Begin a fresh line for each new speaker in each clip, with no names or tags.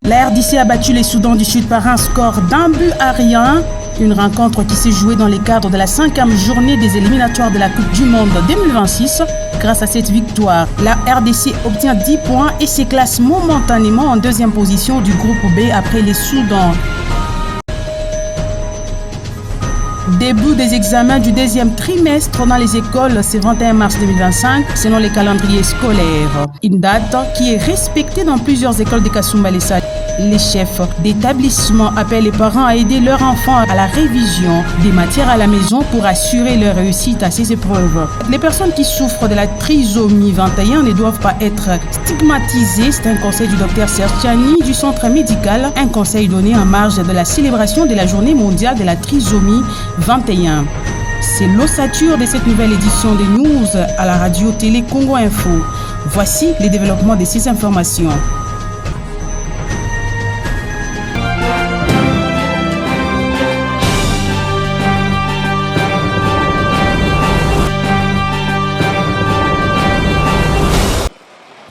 La RDC a battu les Soudans du Sud par un score d'1-1. Une rencontre qui s'est jouée dans le cadre de la 5e journée des éliminatoires de la Coupe du Monde 2026. Grâce à cette victoire, la RDC obtient 10 points et se classe momentanément en 2e position du groupe B après les Soudans. Début des examens du 2e trimestre dans les écoles, c'est 21 mars 2025, selon les calendriers scolaires. Une date qui est respectée dans plusieurs écoles de Kasumbalesa. Les chefs d'établissement appellent les parents à aider leurs enfants à la révision des matières à la maison pour assurer leur réussite à ces épreuves. Les personnes qui souffrent de la trisomie 21 ne doivent pas être stigmatisées. C'est un conseil du docteur Serge Tchani du centre médical, un conseil donné en marge de la célébration de la journée mondiale de la trisomie 21. C'est l'ossature de cette nouvelle édition des news à la radio Télé Congo Info. Voici les développements de ces informations.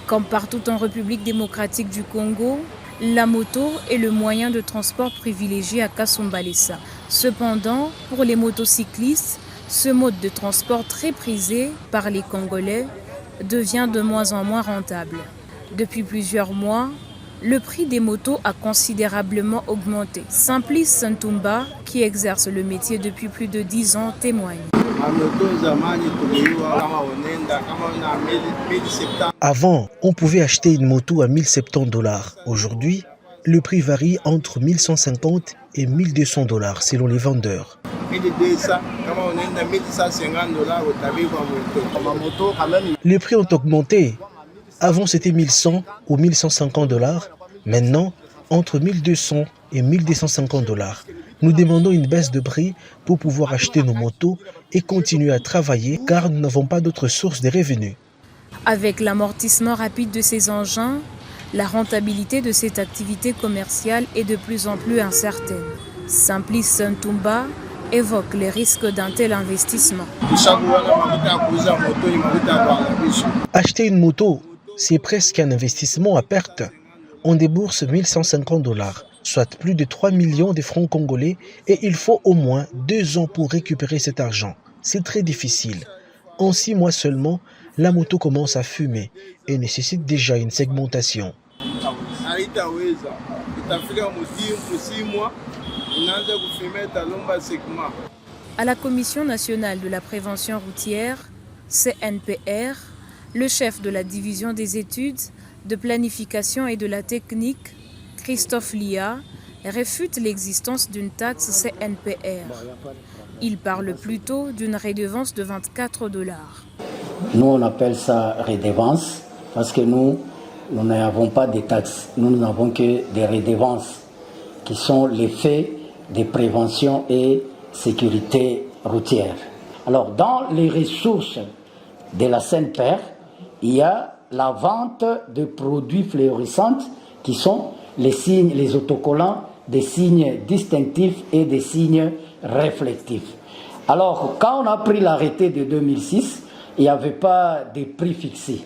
Comme partout en République démocratique du Congo, la moto est le moyen de transport privilégié à Kasumbalesa. Cependant, pour les motocyclistes, ce mode de transport très prisé par les Congolais devient de moins en moins rentable. Depuis plusieurs mois, le prix des motos a considérablement augmenté. Simplice Santumba, qui exerce le métier depuis plus de 10 ans, témoigne.
Avant, on pouvait acheter une moto à $1070. Aujourd'hui, le prix varie entre $1150 et $1200 selon les vendeurs. Les prix ont augmenté. Avant, c'était $1100 ou $1150. Maintenant, entre $1200 et $1250. Nous demandons une baisse de prix pour pouvoir acheter nos motos et continuer à travailler car nous n'avons pas d'autre source de revenus.
Avec l'amortissement rapide de ces engins, la rentabilité de cette activité commerciale est de plus en plus incertaine. Simplice Santumba évoque les risques d'un tel investissement.
Acheter une moto, c'est presque un investissement à perte. On débourse $1150, soit plus de 3 millions de francs congolais, et il faut au moins 2 ans pour récupérer cet argent. C'est très difficile. En 6 mois seulement, la moto commence à fumer et nécessite déjà une segmentation.
À la Commission nationale de la prévention routière, CNPR, le chef de la division des études, de planification et de la technique, Christophe Lia, réfute l'existence d'une taxe CNPR. Il parle plutôt d'une redevance de $24.
Nous, on appelle ça redevance parce que nous n'avons pas de taxes. Nous n'avons que des redevances qui sont l'effet de prévention et sécurité routière. Alors, dans les ressources de la CNPR, il y a la vente de produits fluorescents qui sont les signes, les autocollants, des signes distinctifs et des signes réflectifs. Alors, quand on a pris l'arrêté de 2006, il n'y avait pas de prix fixés.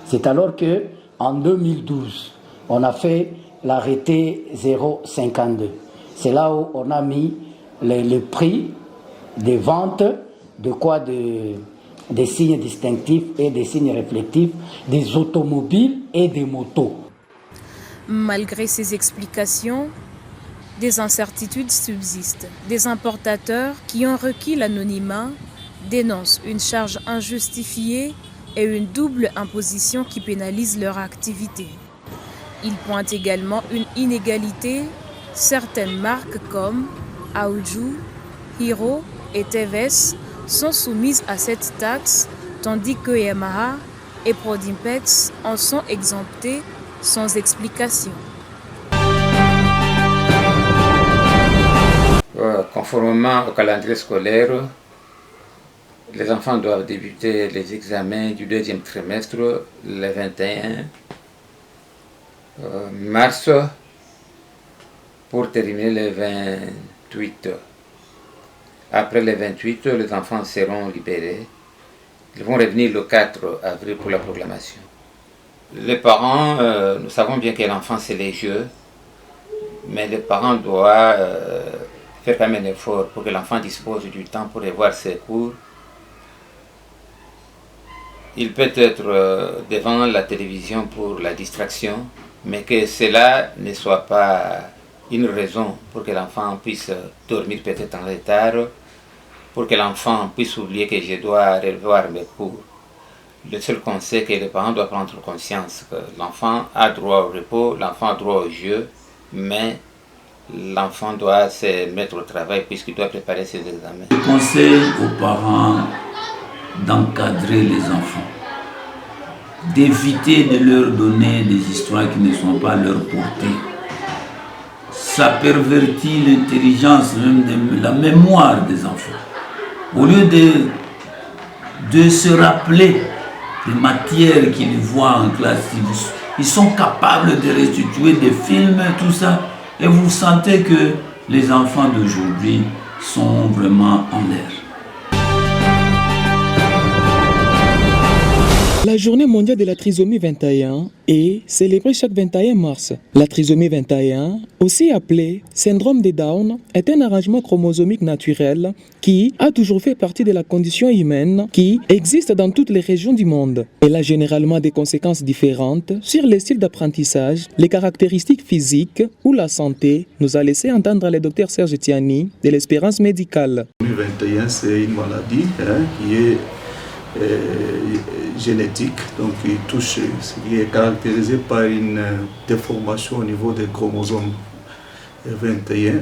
C'est alors qu'en 2012, on a fait l'arrêté 0,52. C'est là où on a mis le prix des ventes des signes distinctifs et des signes réflectifs des automobiles et des motos.
Malgré ces explications, des incertitudes subsistent. Des importateurs qui ont requis l'anonymat dénoncent une charge injustifiée et une double imposition qui pénalise leur activité. Ils pointent également une inégalité. Certaines marques comme Aoudjou, Hero et Teves sont soumises à cette taxe, tandis que Yamaha et Prodimpex en sont exemptés sans explication.
Conformément au calendrier scolaire, les enfants doivent débuter les examens du 2e trimestre le 21 mars pour terminer le 28. Après le 28, les enfants seront libérés. Ils vont revenir le 4 avril pour la proclamation. Les parents, nous savons bien que l'enfant c'est les jeux. mais les parents doivent faire quand même un effort pour que l'enfant dispose du temps pour revoir ses cours. Il peut être devant la télévision pour la distraction, mais que cela ne soit pas une raison pour que l'enfant puisse dormir peut-être en retard, pour que l'enfant puisse oublier que je dois revoir mes cours. Le seul conseil que les parents doivent prendre conscience que l'enfant a droit au repos, l'enfant a droit au jeu, mais l'enfant doit se mettre au travail puisqu'il doit préparer ses examens.
Je conseille aux parents d'encadrer les enfants, d'éviter de leur donner des histoires qui ne sont pas à leur portée. Ça pervertit l'intelligence, même la mémoire des enfants. Au lieu de se rappeler des matières qu'ils voient en classe, ils sont capables de restituer des films, tout ça. Et vous sentez que les enfants d'aujourd'hui sont vraiment en l'air.
La journée mondiale de la trisomie 21 est célébrée chaque 21 mars. La trisomie 21, aussi appelée syndrome de Down, est un arrangement chromosomique naturel qui a toujours fait partie de la condition humaine qui existe dans toutes les régions du monde. Elle a généralement des conséquences différentes sur les styles d'apprentissage, les caractéristiques physiques ou la santé, nous a laissé entendre le docteur Serge Tiani de l'Espérance médicale.
La trisomie 21, c'est une maladie qui est génétique, donc qui est caractérisée par une déformation au niveau des chromosomes 21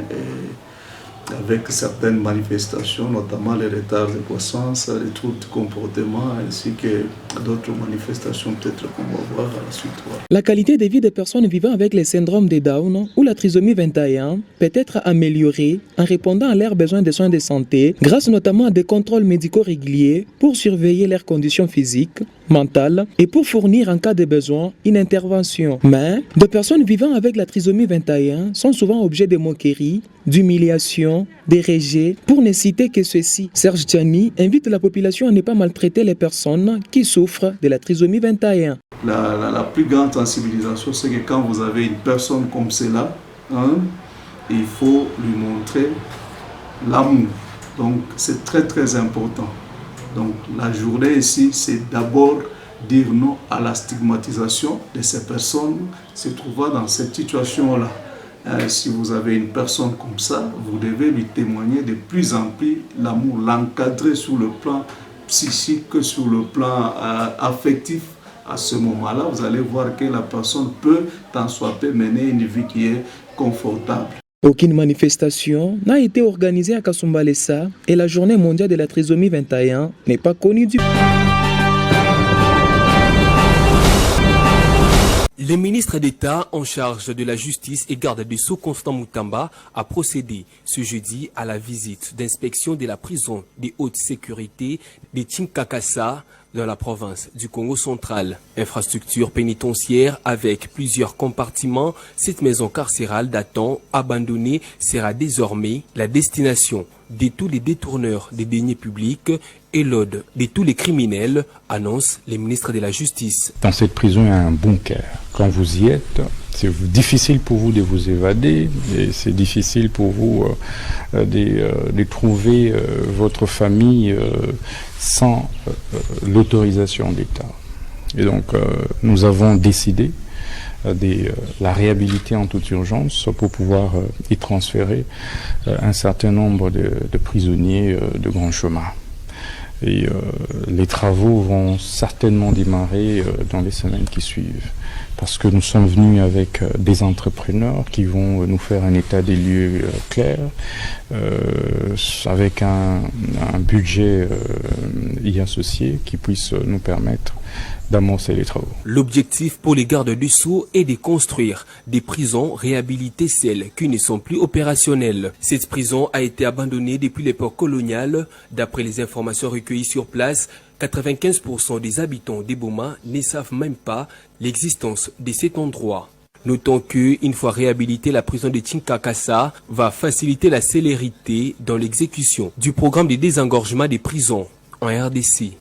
avec certaines manifestations, notamment les retards de croissance, les troubles de comportement ainsi que d'autres manifestations peut-être qu'on va voir à la suite.
La qualité de vie des personnes vivant avec le syndrome de Down ou la trisomie 21 peut être améliorée en répondant à leurs besoins de soins de santé grâce notamment à des contrôles médicaux réguliers pour surveiller leurs conditions physiques, mentales et pour fournir en cas de besoin une intervention. Mais des personnes vivant avec la trisomie 21 sont souvent objets de moqueries, d'humiliation, de rejet, pour ne citer que ceci. Serge Tiani invite la population à ne pas maltraiter les personnes qui souffrent de la trisomie 21.
La plus grande sensibilisation, c'est que quand vous avez une personne comme cela, il faut lui montrer l'amour. Donc c'est très très important. Donc la journée ici, c'est d'abord dire non à la stigmatisation de ces personnes se trouvant dans cette situation-là. Si vous avez une personne comme ça, vous devez lui témoigner de plus en plus l'amour, l'encadrer sur le plan psychique, sur le plan affectif. À ce moment-là, vous allez voir que la personne peut, tant soit peu, mener une vie qui est confortable.
Aucune manifestation n'a été organisée à Kasumbalesa et la journée mondiale de la trisomie 21 n'est pas connue du...
Le ministre d'État en charge de la justice et garde des Sceaux Constant Moutamba a procédé ce jeudi à la visite d'inspection de la prison de haute sécurité de Tinkakasa dans la province du Congo central. Infrastructure pénitentiaire avec plusieurs compartiments, cette maison carcérale datant abandonnée sera désormais la destination de tous les détourneurs des deniers publics et l'ode de tous les criminels, annonce le ministre de la Justice.
Dans cette prison, il y a un bunker. Quand vous y êtes, c'est difficile pour vous de vous évader et c'est difficile pour vous de trouver votre famille sans l'autorisation d'État. Et donc, nous avons décidé de la réhabiliter en toute urgence pour pouvoir y transférer un certain nombre de prisonniers de grand chemin. Et les travaux vont certainement démarrer dans les semaines qui suivent. Parce que nous sommes venus avec des entrepreneurs qui vont nous faire un état des lieux clair, avec un budget y associé qui puisse nous permettre d'amorcer les travaux.
L'objectif pour les gardes des Sceaux est de construire des prisons réhabilitées celles qui ne sont plus opérationnelles. Cette prison a été abandonnée depuis l'époque coloniale. D'après les informations recueillies sur place, 95% des habitants d'Eboma ne savent même pas l'existence de cet endroit. Notons qu'une fois réhabilitée, la prison de Tinkakasa va faciliter la célérité dans l'exécution du programme de désengorgement des prisons en RDC.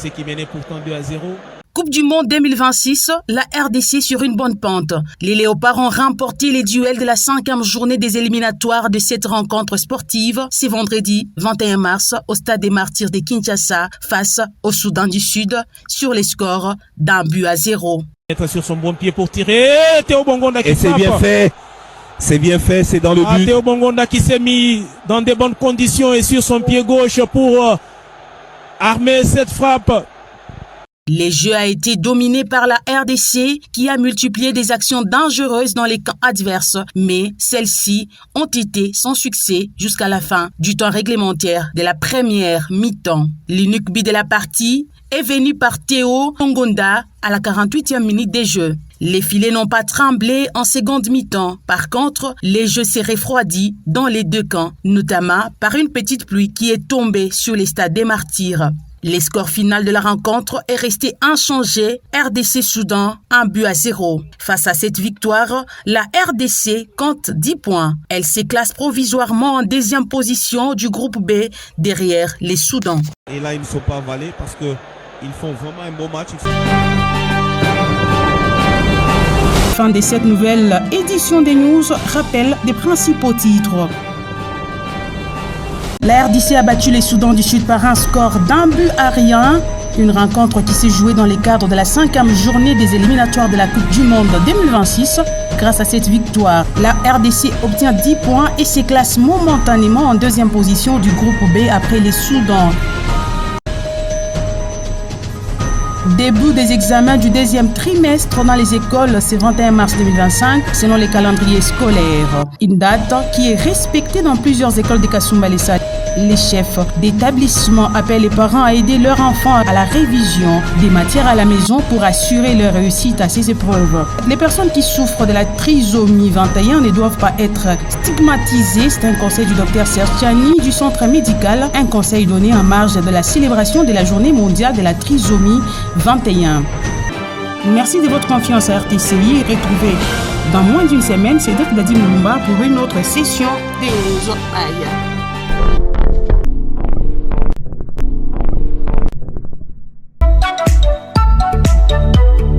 Ce qui menait pourtant 2-0.
Coupe du Monde 2026, la RDC sur une bonne pente. Les Léopards ont remporté les duels de la 5e journée des éliminatoires de cette rencontre sportive. C'est vendredi 21 mars au Stade des Martyrs de Kinshasa face au Soudan du Sud sur les scores d'1-0.
Être sur son bon pied pour tirer. Théo Bongonda qui
et c'est bien fait. C'est bien fait, c'est dans le but.
Théo Bongonda qui s'est mis dans de bonnes conditions et sur son pied gauche pour armer cette frappe.
Le jeu a été dominé par la RDC qui a multiplié des actions dangereuses dans les camps adverses, mais celles-ci ont été sans succès jusqu'à la fin du temps réglementaire de la première mi-temps. L'unique but de la partie est venu par Théo Bongonda à la 48e minute des jeux. Les filets n'ont pas tremblé en seconde mi-temps. Par contre, les jeux s'est refroidi dans les deux camps, notamment par une petite pluie qui est tombée sur les stades des Martyrs. Le score final de la rencontre est resté inchangé, RDC Soudan 1-0. Face à cette victoire, la RDC compte 10 points. Elle se classe provisoirement en deuxième position du groupe B derrière les Soudans.
Et là, ils ne sont pas avalés parce qu'ils font vraiment un beau match.
Fin de cette nouvelle édition des news, rappel des principaux titres. La RDC a battu les Soudans du Sud par un score d'1-0. Une rencontre qui s'est jouée dans le cadre de la 5e journée des éliminatoires de la Coupe du Monde 2026. Grâce à cette victoire, la RDC obtient 10 points et se classe momentanément en deuxième position du groupe B après les Soudans. Début des examens du deuxième trimestre dans les écoles, c'est 21 mars 2025, selon les calendriers scolaires. Une date qui est respectée dans plusieurs écoles de Kasumbalesa. Les chefs d'établissement appellent les parents à aider leurs enfants à la révision des matières à la maison pour assurer leur réussite à ces épreuves. Les personnes qui souffrent de la trisomie 21 ne doivent pas être stigmatisées. C'est un conseil du Dr Serge Tchani du centre médical, un conseil donné en marge de la célébration de la journée mondiale de la trisomie 21. Merci de votre confiance à RTCI et retrouvez dans moins d'une semaine Cédric Dadi Moumba pour une autre session des Aïe.